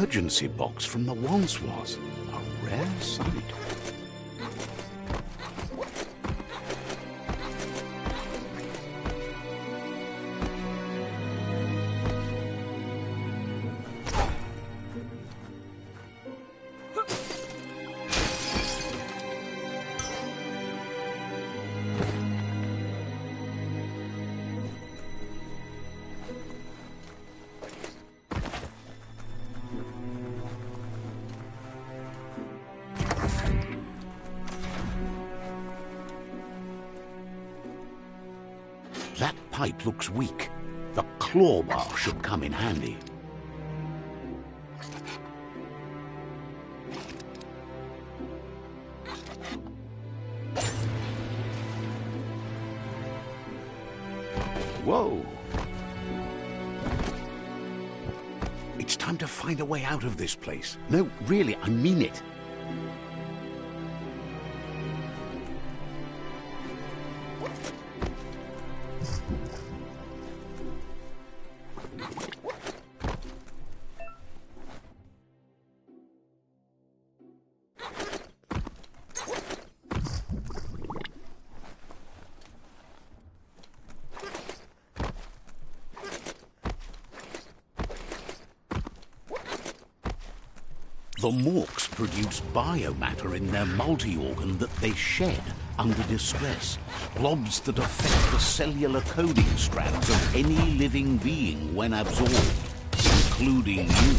emergency box from the once was. A rare sight. That pipe looks weak. The claw bar should come in handy. Whoa! It's time to find a way out of this place. No, really, I mean it. The morks produce biomatter in their multi-organ that they shed under distress. Blobs that affect the cellular coding strands of any living being when absorbed, including you.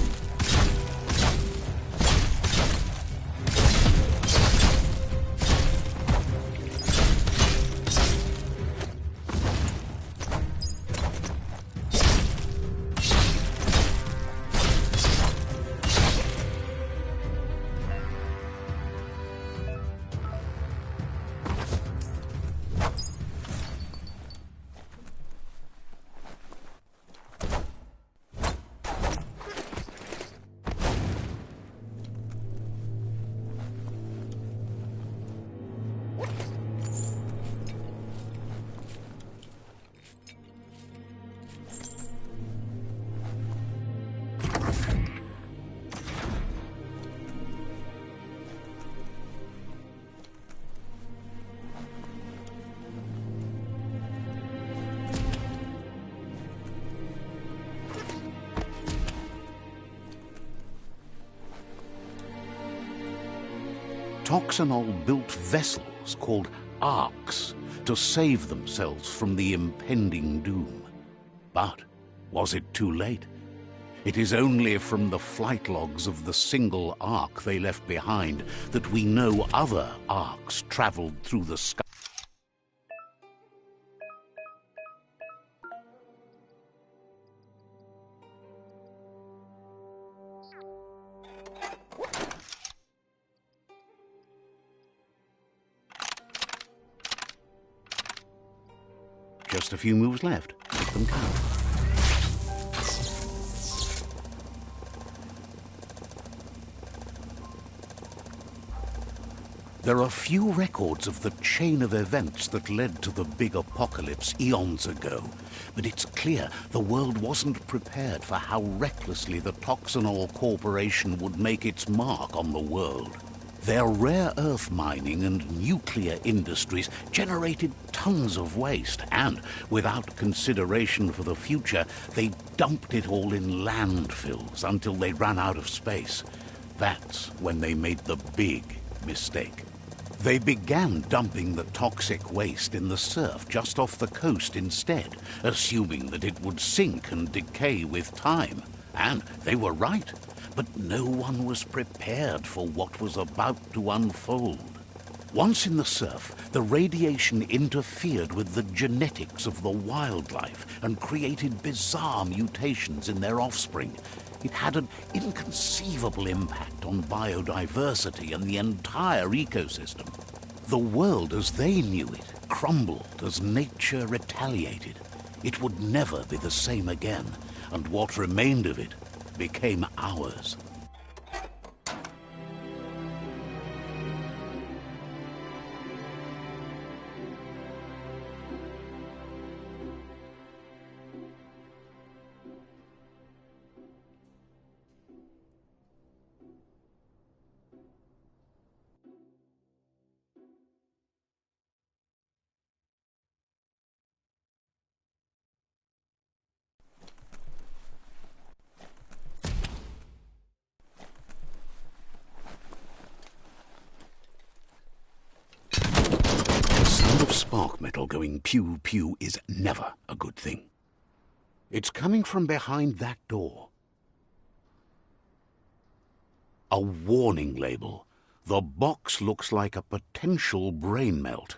Toxanol built vessels called arks to save themselves from the impending doom. But was it too late? It is only from the flight logs of the single ark they left behind that we know other arks traveled through the sky. Just a few moves left. Make them count. There are few records of the chain of events that led to the big apocalypse eons ago, but it's clear the world wasn't prepared for how recklessly the Toxanol Corporation would make its mark on the world. Their rare earth mining and nuclear industries generated tons of waste, and, without consideration for the future, they dumped it all in landfills until they ran out of space. That's when they made the big mistake. They began dumping the toxic waste in the surf just off the coast instead, assuming that it would sink and decay with time. And they were right. But no one was prepared for what was about to unfold. Once in the surf, the radiation interfered with the genetics of the wildlife and created bizarre mutations in their offspring. It had an inconceivable impact on biodiversity and the entire ecosystem. The world as they knew it crumbled as nature retaliated. It would never be the same again, and what remained of it became ours. spark metal going pew-pew is never a good thing. It's coming from behind that door. A warning label. The box looks like a potential brain melt.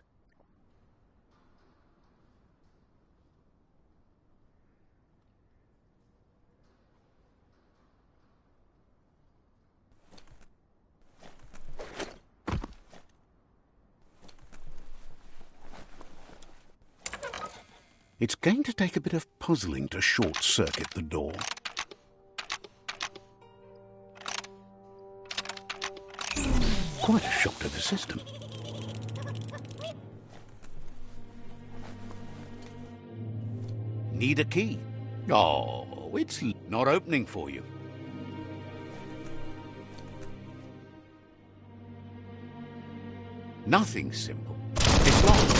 It's going to take a bit of puzzling to short-circuit the door. Quite a shock to the system. Need a key? Oh, it's not opening for you. Nothing simple. It's locked.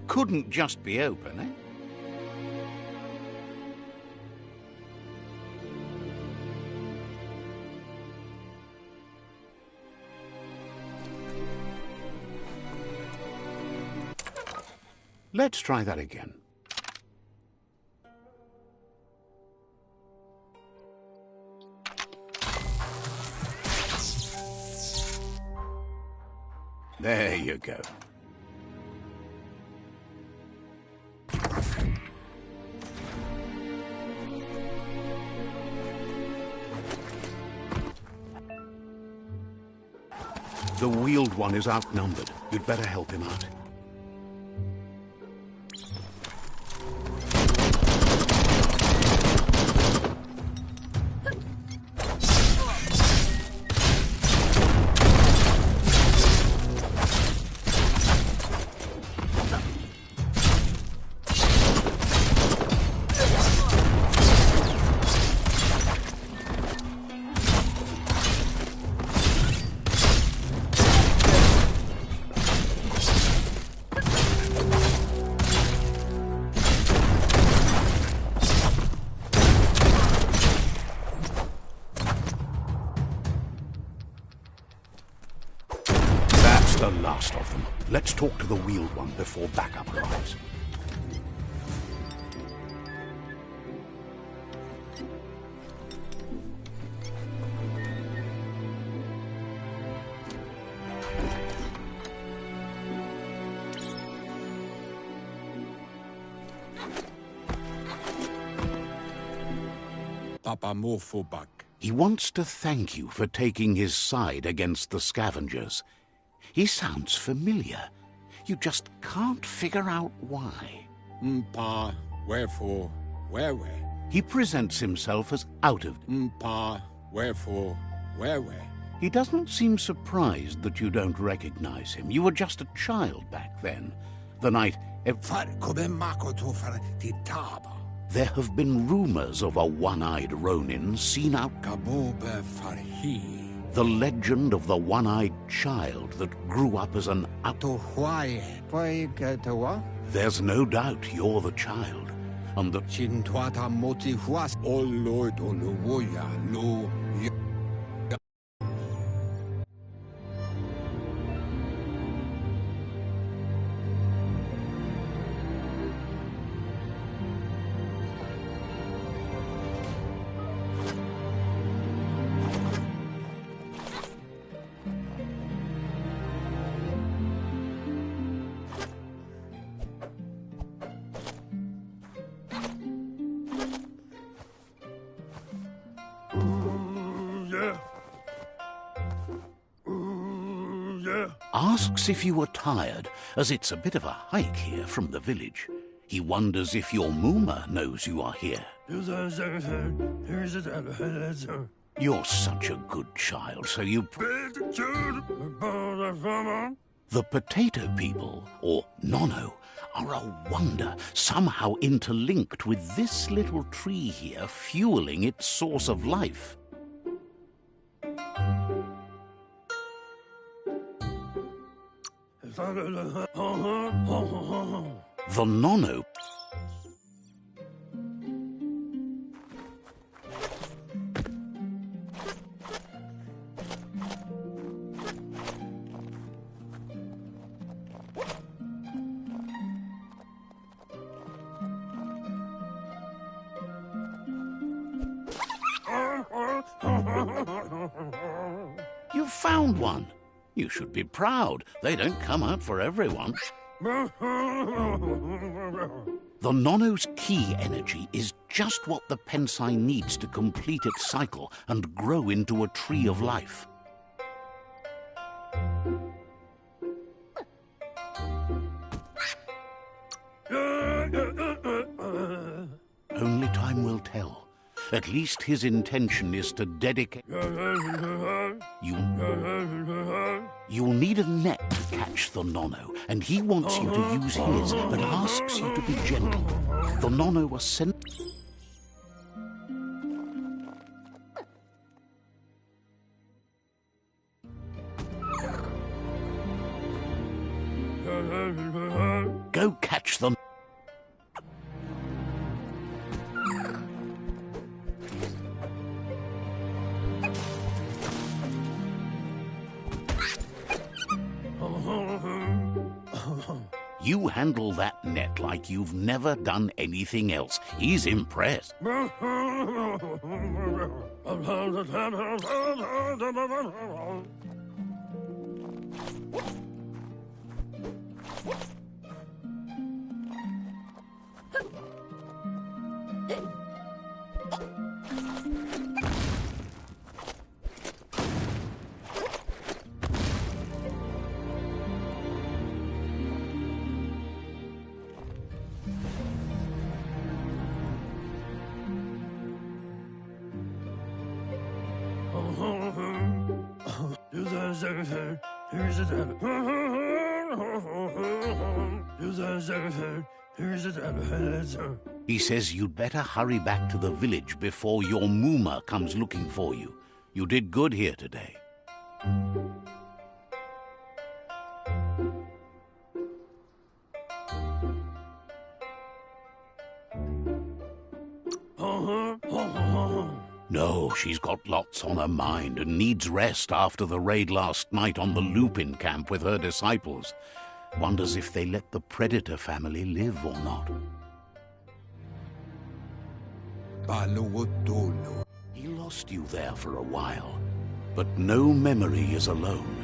Couldn't just be open, eh? Let's try that again. There you go. The wheeled one is outnumbered. You'd better help him out. The last of them. Let's talk to the wheeled one before backup arrives. Papa Morphobug. He wants to thank you for taking his side against the scavengers. He sounds familiar. You just can't figure out why. Pa, wherefore, where? He presents himself as out of... Pa, wherefore, where? He doesn't seem surprised that you don't recognize him. You were just a child back then. The night... There have been rumors of a one-eyed Ronin seen out... The legend of the one-eyed child that grew up as an... There's no doubt you're the child, and the... Asks if you were tired, as it's a bit of a hike here from the village. He wonders if your Mooma knows you are here. You're such a good child, so you... The potato people, or Nono, are a wonder, somehow interlinked with this little tree here, fueling its source of life. The Nono You found one. You should be proud. They don't come out for everyone. The Nono's key energy is just what the ps5 needs to complete its cycle and grow into a tree of life. Only time will tell. At least his intention is to dedicate... You'll need a net to catch the Nono, and he wants you to use his, but asks you to be gentle. The Nono was sent... Go catch them. You handle that net like you've never done anything else. He's impressed. He says you'd better hurry back to the village before your Mooma comes looking for you. You did good here today. No, she's got lots on her mind and needs rest after the raid last night on the Lupin camp with her disciples. Wonders if they let the Predator family live or not. He lost you there for a while, but no memory is alone.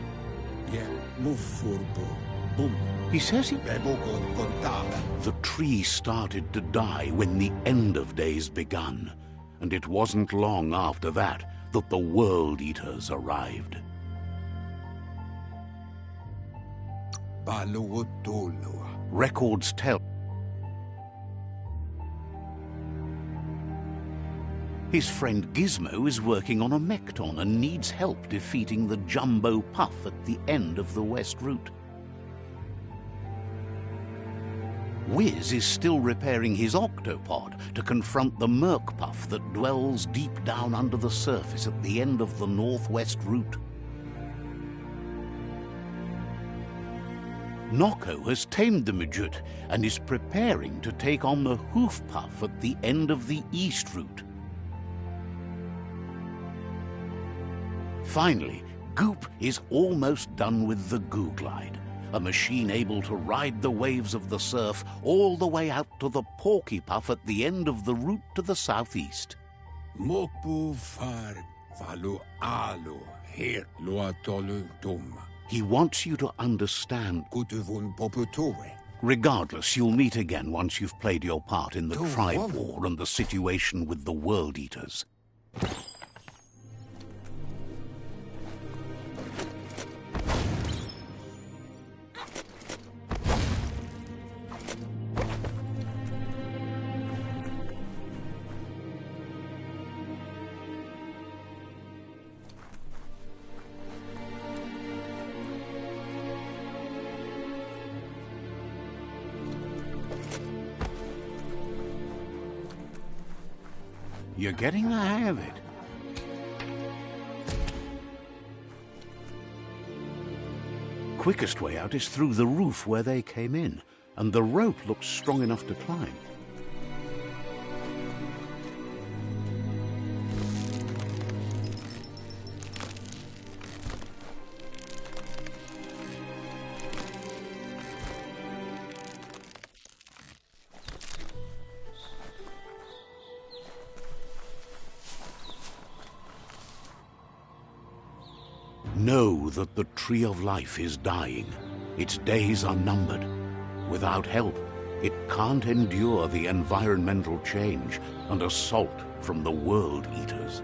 He says the tree started to die when the end of days begun, and it wasn't long after that that the World Eaters arrived. Records tell his friend Gizmo is working on a Mekton and needs help defeating the Jumbo Puff at the end of the West Route. Wiz is still repairing his octopod to confront the Merc Puff that dwells deep down under the surface at the end of the Northwest Route. Noko has tamed the Midget and is preparing to take on the Hoof Puff at the end of the East Route. Finally, Goop is almost done with the Goo Glide, a machine able to ride the waves of the surf all the way out to the Porky Puff at the end of the route to the southeast. Mopu far valu alu her luatolu dum. He wants you to understand. Kutuvun poputore. Regardless, you'll meet again once you've played your part in the tribe war and the situation with the World Eaters. You're getting the hang of it. quickest way out is through the roof where they came in, and the rope looks strong enough to climb. Know that the Tree of Life is dying. Its days are numbered. Without help, it can't endure the environmental change and assault from the World Eaters.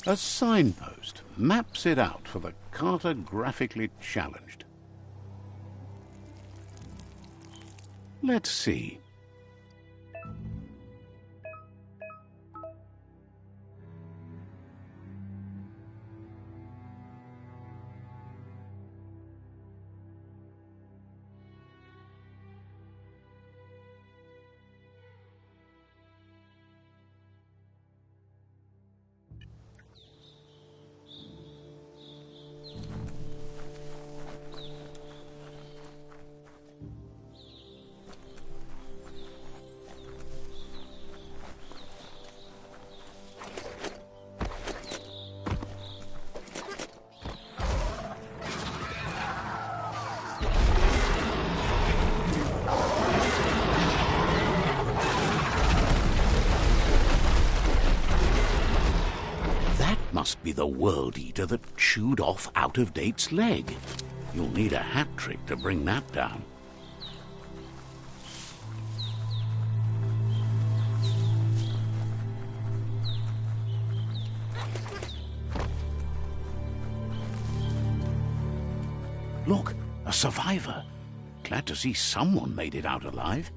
A signpost maps it out for the cartographically challenged. Let's see. Must be the World Eater that chewed off Out-of-Date's leg. You'll need a hat trick to bring that down. Look, a survivor. Glad to see someone made it out alive.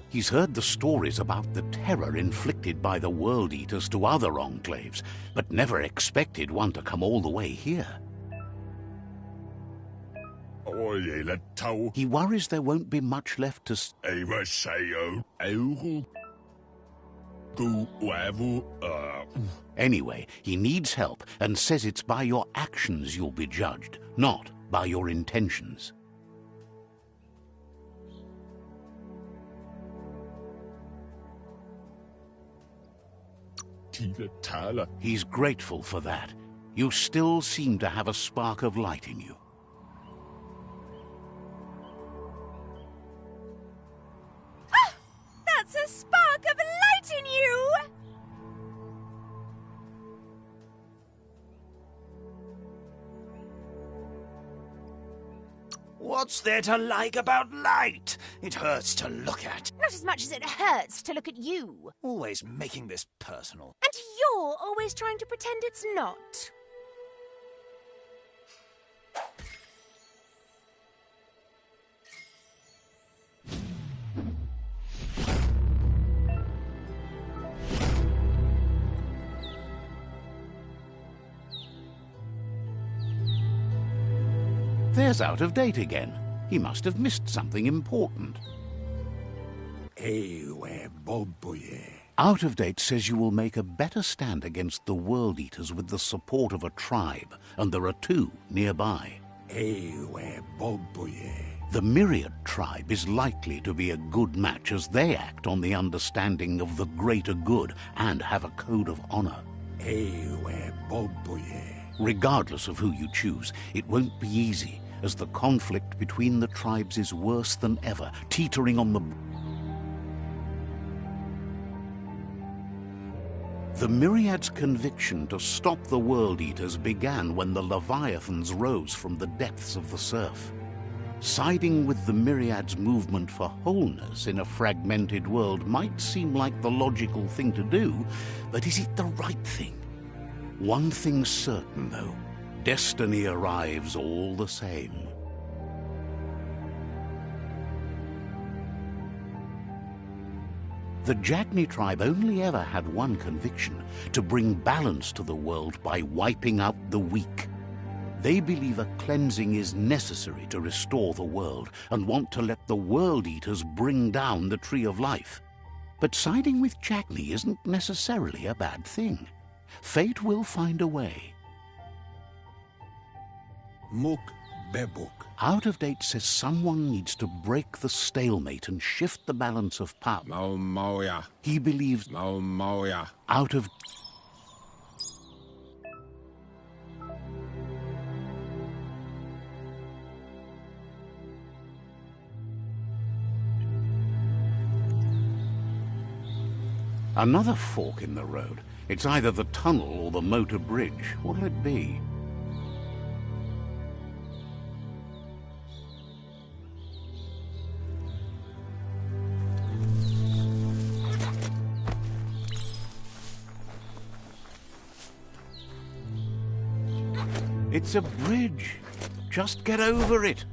He's heard the stories about the terror inflicted by the World Eaters to other enclaves, but never expected one to come all the way here. He worries there won't be much left to Anyway, he needs help and says it's by your actions you'll be judged, not by your intentions. He's grateful for that. You still seem to have a spark of light in you. Ah! That's a spark of light in you! What's there to like about light? It hurts to look at. Not as much as it hurts to look at you. Always making this personal. And you're always trying to pretend it's not. There's Out-of-Date again. He must have missed something important. Out-of-Date says you will make a better stand against the World Eaters with the support of a tribe, and there are two nearby. The Myriad tribe is likely to be a good match as they act on the understanding of the greater good and have a code of honor. Regardless of who you choose, it won't be easy, as the conflict between the tribes is worse than ever, teetering on the... The Myriad's conviction to stop the World Eaters began when the Leviathans rose from the depths of the surf. Siding with the Myriad's movement for wholeness in a fragmented world might seem like the logical thing to do, but is it the right thing? One thing's certain, though. Destiny arrives all the same. The Jagni tribe only ever had one conviction: to bring balance to the world by wiping out the weak. They believe a cleansing is necessary to restore the world and want to let the World Eaters bring down the Tree of Life. But siding with Jagni isn't necessarily a bad thing. Fate will find a way. Muk bebuk. Out of Date says someone needs to break the stalemate and shift the balance of power. Mauya. He believes Mauya. Out of... Another fork in the road. It's either the tunnel or the motor bridge. What'll it be? It's a bridge. Just get over it.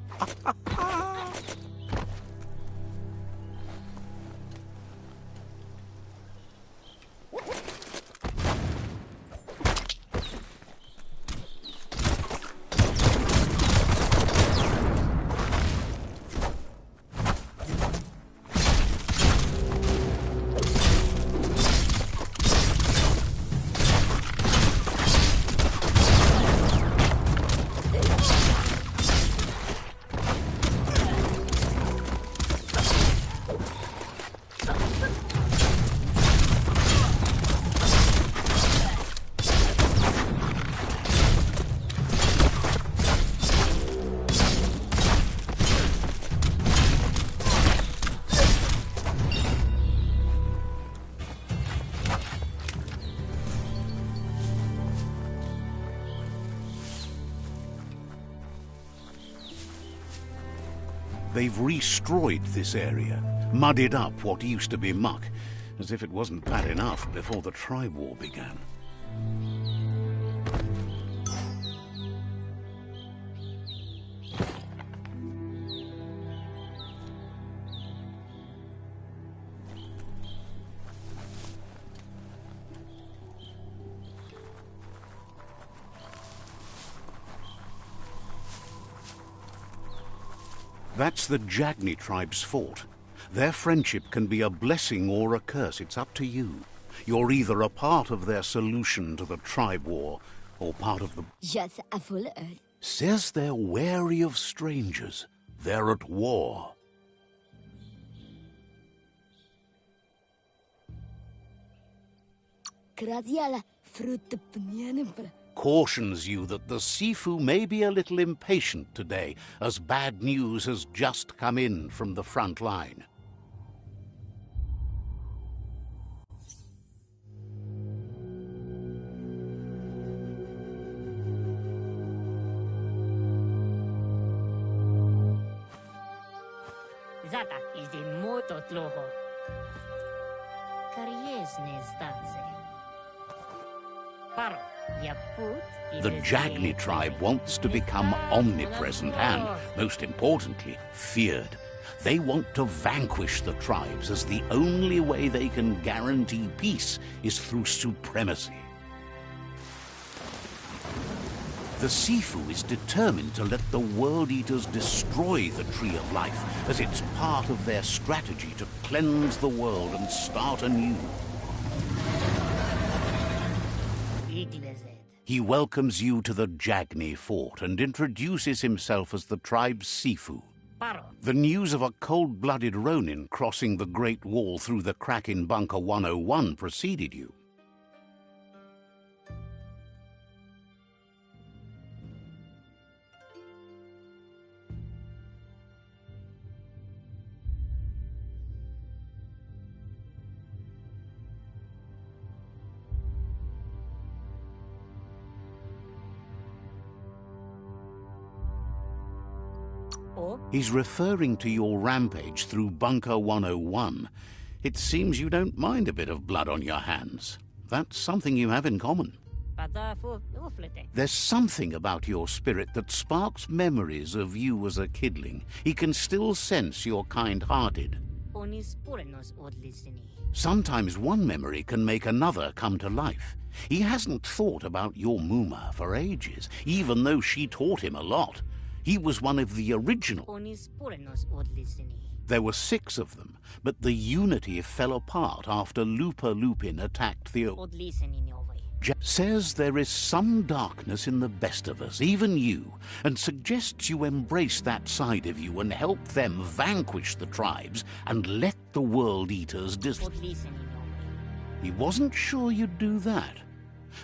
They've restroyed this area, muddied up what used to be muck, as if it wasn't bad enough before the tribe war began. That's the Jagni tribe's fort. Their friendship can be a blessing or a curse. It's up to you. You're either a part of their solution to the tribe war, or part of the... Just a full earth. Says they're wary of strangers. They're at war. Cautions you that the Sifu may be a little impatient today, as bad news has just come in from the front line. Zata is the moto tloho. Kariesne stadze. Paro. The Jagni tribe wants to become omnipresent and, most importantly, feared. They want to vanquish the tribes, as the only way they can guarantee peace is through supremacy. The Sifu is determined to let the World Eaters destroy the Tree of Life, as it's part of their strategy to cleanse the world and start anew. He welcomes you to the Jagni fort and introduces himself as the tribe's Sifu. The news of a cold-blooded Ronin crossing the Great Wall through the crack in Bunker 101 preceded you. Oh? He's referring to your rampage through Bunker 101. It seems you don't mind a bit of blood on your hands. That's something you have in common. There's something about your spirit that sparks memories of you as a kidling. He can still sense you're kind-hearted. Sometimes one memory can make another come to life. He hasn't thought about your Muma for ages, even though she taught him a lot. He was one of the original. There were 6 of them, but the unity fell apart after Lupa Lupin attacked the says there is some darkness in the best of us, even you, and suggests you embrace that side of you and help them vanquish the tribes and let the World Eaters He wasn't sure you'd do that,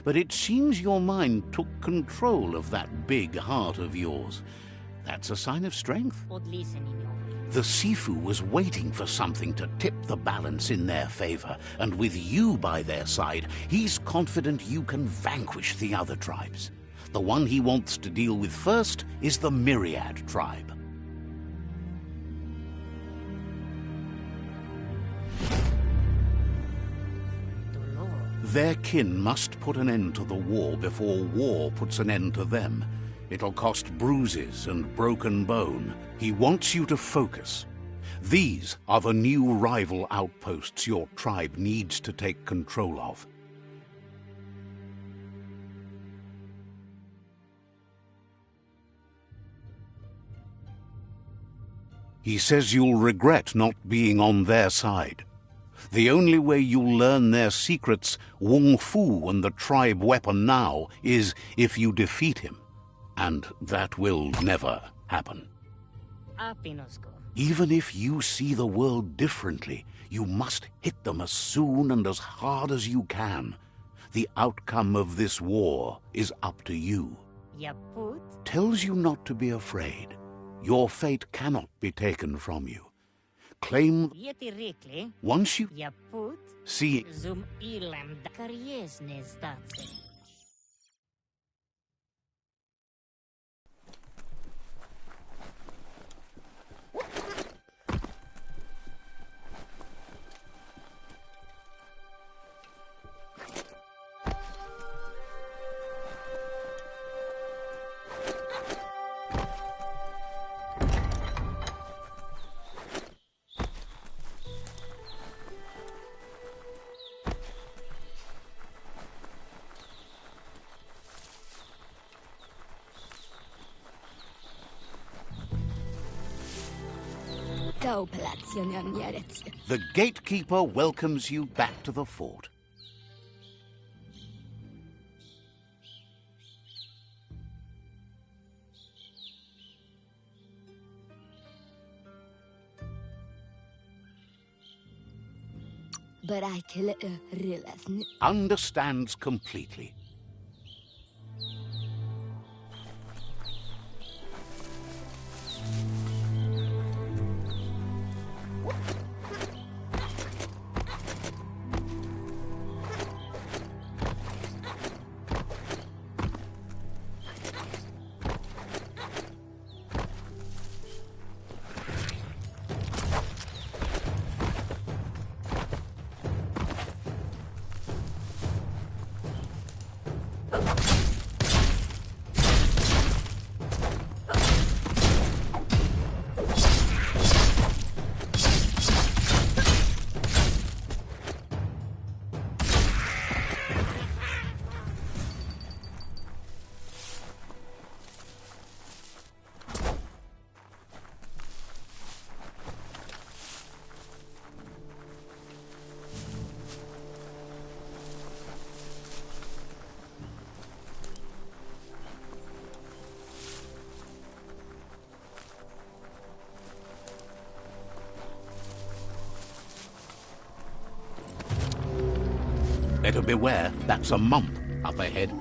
but it seems your mind took control of that big heart of yours. That's a sign of strength. The Sifu was waiting for something to tip the balance in their favor, and with you by their side, he's confident you can vanquish the other tribes. The one he wants to deal with first is the Myriad tribe. Their kin must put an end to the war before war puts an end to them. It'll cost bruises and broken bone. He wants you to focus. These are the new rival outposts your tribe needs to take control of. He says you'll regret not being on their side. The only way you'll learn their secrets, Wung Fu and the tribe weapon now, is if you defeat him. And that will never happen. Even if you see the world differently, you must hit them as soon and as hard as you can. The outcome of this war is up to you. Tells you not to be afraid. Your fate cannot be taken from you. Claim once you see. The gatekeeper welcomes you back to the fort. But I can realize. Understands completely. Better beware, that's a mump up ahead.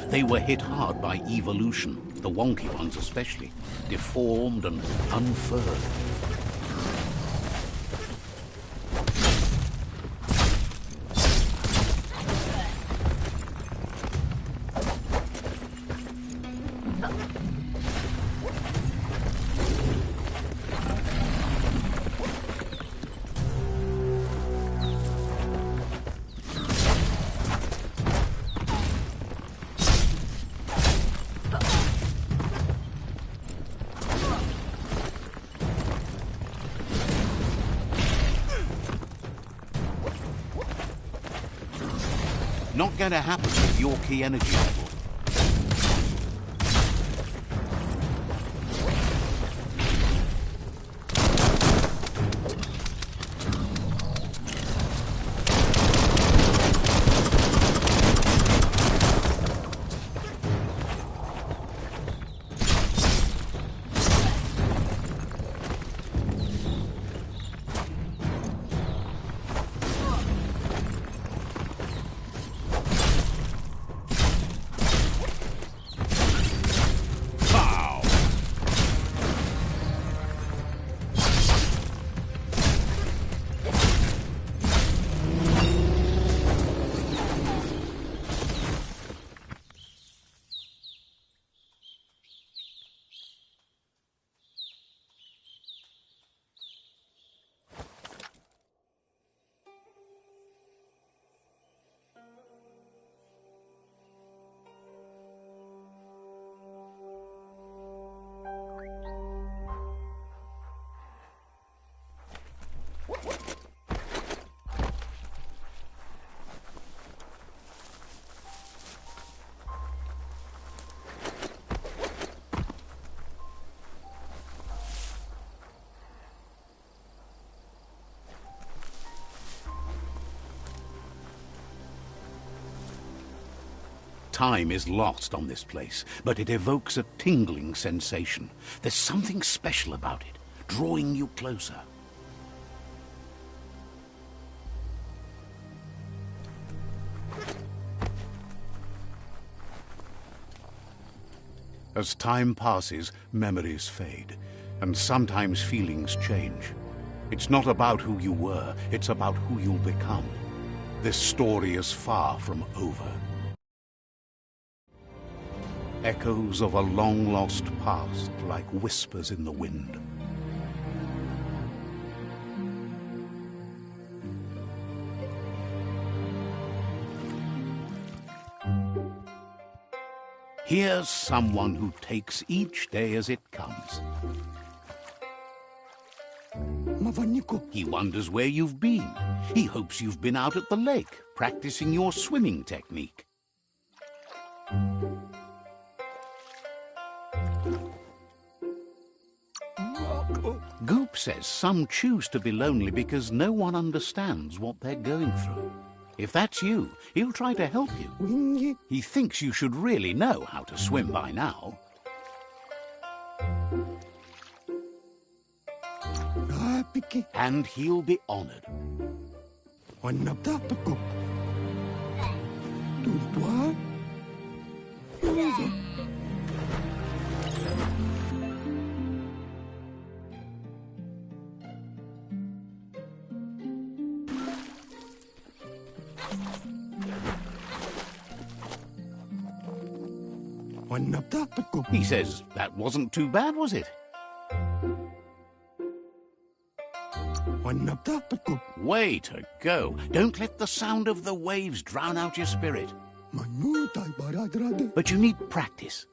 They were hit hard by evolution, the wonky ones especially, deformed and unfurred. Not going to happen with your key energy level. Time is lost on this place, but it evokes a tingling sensation. There's something special about it, drawing you closer. As time passes, memories fade, and sometimes feelings change. It's not about who you were, it's about who you'll become. This story is far from over. Echoes of a long-lost past, like whispers in the wind. Here's someone who takes each day as it comes. He wonders where you've been. He hopes you've been out at the lake, practicing your swimming technique. Goop says some choose to be lonely because no one understands what they're going through. If that's you, he'll try to help you. He thinks you should really know how to swim by now. And he'll be honored. He says that wasn't too bad, was it? Way to go. Don't let the sound of the waves drown out your spirit. But you need practice.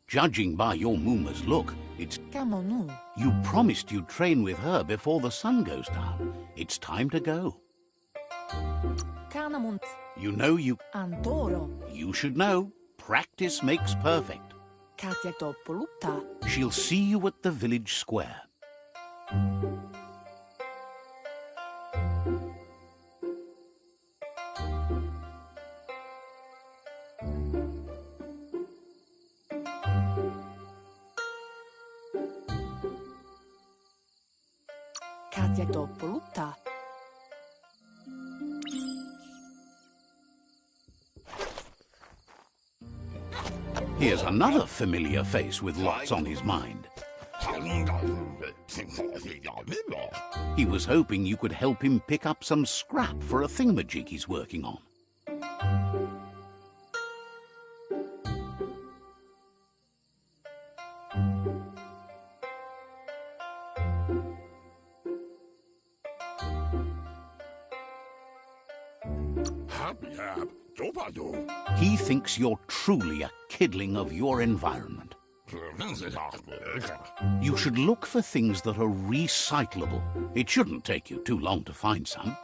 Judging by your Mooma's look, it's... You promised you'd train with her before the sun goes down. It's time to go. You know you... You should know. Practice makes perfect. She'll see you at the village square. Here's another familiar face with lots on his mind. He was hoping you could help him pick up some scrap for a thingamajig he's working on. He thinks you're truly a kidling of your environment. You should look for things that are recyclable. It shouldn't take you too long to find some.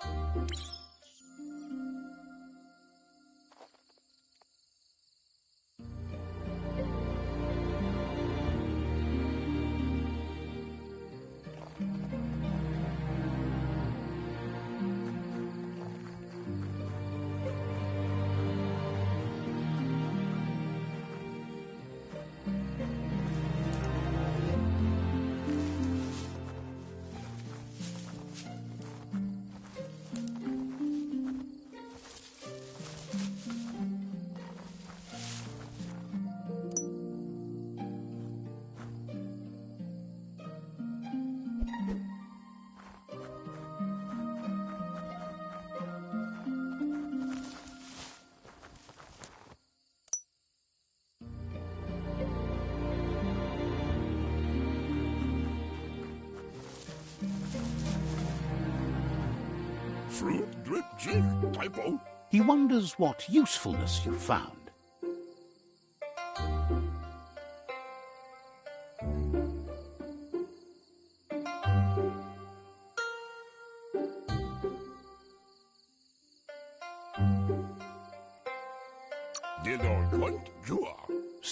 He wonders what usefulness you found.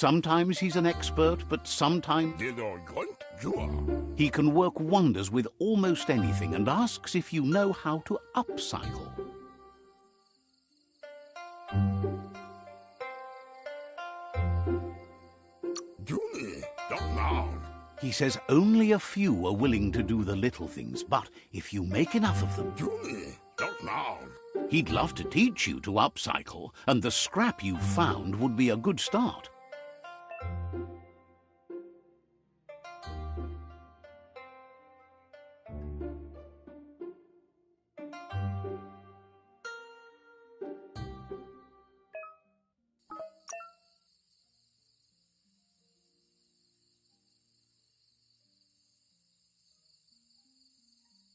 Sometimes he's an expert, but sometimes he can work wonders with almost anything and asks if you know how to upcycle. He says only a few are willing to do the little things, but if you make enough of them, he'd love to teach you to upcycle, and the scrap you found would be a good start.